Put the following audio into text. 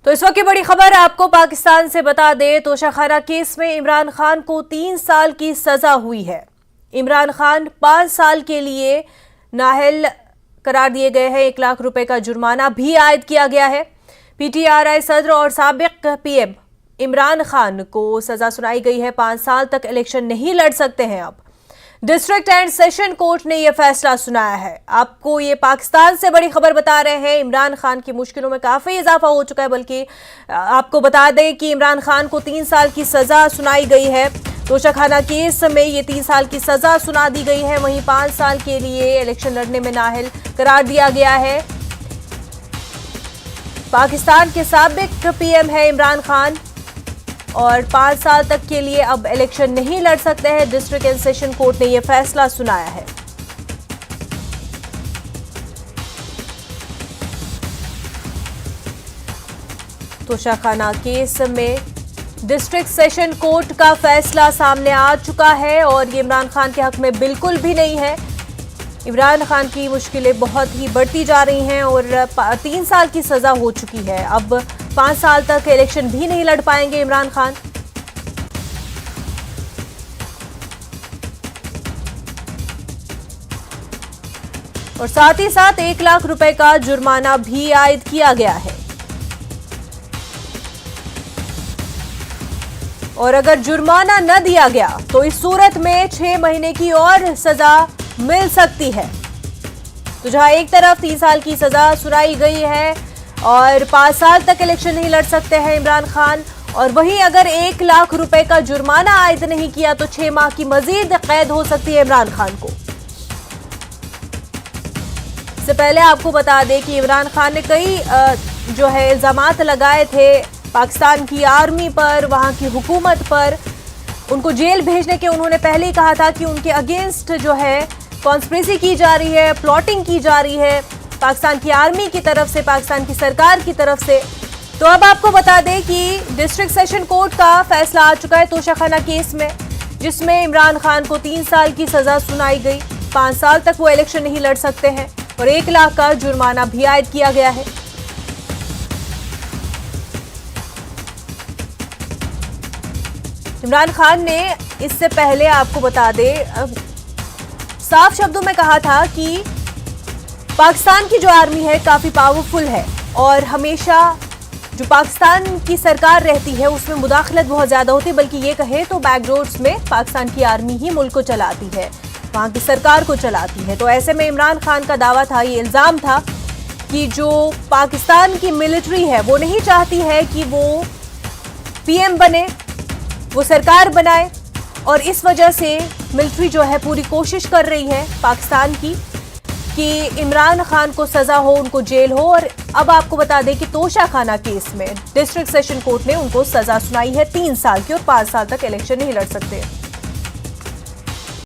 तो इस वक्त की बड़ी खबर आपको पाकिस्तान से बता दें, तोशाखाना केस में इमरान खान को 3 साल की सजा हुई है। इमरान खान 5 साल के लिए नाअहल करार दिए गए हैं। 1 लाख रुपए का जुर्माना भी आयद किया गया है। पीटीआरआई सदर और साबिक पीएम इमरान खान को सजा सुनाई गई है। 5 साल तक इलेक्शन नहीं लड़ सकते हैं। अब डिस्ट्रिक्ट एंड सेशन कोर्ट ने यह फैसला सुनाया है। आपको ये पाकिस्तान से बड़ी खबर बता रहे हैं। इमरान खान की मुश्किलों में काफी इजाफा हो चुका है। बल्कि आपको बता दें कि इमरान खान को 3 साल की सजा सुनाई गई है। तोशाखाना केस में ये 3 साल की सजा सुना दी गई है। वहीं 5 साल के लिए इलेक्शन लड़ने में नाअहल करार दिया गया है। पाकिस्तान के साबिक पीएम है इमरान खान और 5 साल तक के लिए अब इलेक्शन नहीं लड़ सकते हैं। डिस्ट्रिक्ट एंड सेशन कोर्ट ने यह फैसला सुनाया है। तोशाखाना केस में डिस्ट्रिक्ट सेशन कोर्ट का फैसला सामने आ चुका है और ये इमरान खान के हक में बिल्कुल भी नहीं है। इमरान खान की मुश्किलें बहुत ही बढ़ती जा रही हैं और 3 साल की सजा हो चुकी है। अब 5 साल तक इलेक्शन भी नहीं लड़ पाएंगे इमरान खान। और साथ ही साथ 1 लाख रुपए का जुर्माना भी आयद किया गया है। और अगर जुर्माना न दिया गया तो इस सूरत में 6 महीने की और सजा मिल सकती है। तो जहां एक तरफ 3 साल की सजा सुनाई गई है और 5 साल तक इलेक्शन नहीं लड़ सकते हैं इमरान खान, और वहीं अगर 1 लाख रुपए का जुर्माना आयद नहीं किया तो 6 माह की मजीद कैद हो सकती है इमरान खान को। इससे पहले आपको बता दें कि इमरान खान ने कई इल्जामात लगाए थे पाकिस्तान की आर्मी पर, वहां की हुकूमत पर। उनको जेल भेजने के उन्होंने पहले ही कहा था कि उनके अगेंस्ट कॉन्स्पिरेसी की जा रही है, प्लॉटिंग की जा रही है पाकिस्तान की आर्मी की तरफ से, पाकिस्तान की सरकार की तरफ से। तो अब आपको बता दें कि डिस्ट्रिक्ट सेशन कोर्ट का फैसला आ चुका है तोशाखाना केस में, जिसमें इमरान खान को 3 साल की सजा सुनाई गई। 5 साल तक वो इलेक्शन नहीं लड़ सकते हैं और 1 लाख का जुर्माना भी आयद किया गया है। इमरान खान ने इससे पहले आपको बता दें साफ शब्दों में कहा था कि पाकिस्तान की जो आर्मी है काफी पावरफुल है और हमेशा जो पाकिस्तान की सरकार रहती है उसमें मुदाखलत बहुत ज्यादा होती है। बल्कि ये कहे तो बैकडोर्स में पाकिस्तान की आर्मी ही मुल्क को चलाती है, वहां की सरकार को चलाती है। तो ऐसे में इमरान खान का दावा था, ये इल्जाम था कि जो पाकिस्तान की मिलिट्री है वो नहीं चाहती है कि वो पीएम बने, वो सरकार बनाए, और इस वजह से मिलिट्री जो है पूरी कोशिश कर रही है पाकिस्तान की कि इमरान खान को सजा हो, उनको जेल हो। और अब आपको बता दें कि तोशाखाना केस में डिस्ट्रिक्ट सेशन कोर्ट ने उनको सजा सुनाई है 3 साल की और 5 साल तक इलेक्शन नहीं लड़ सकते।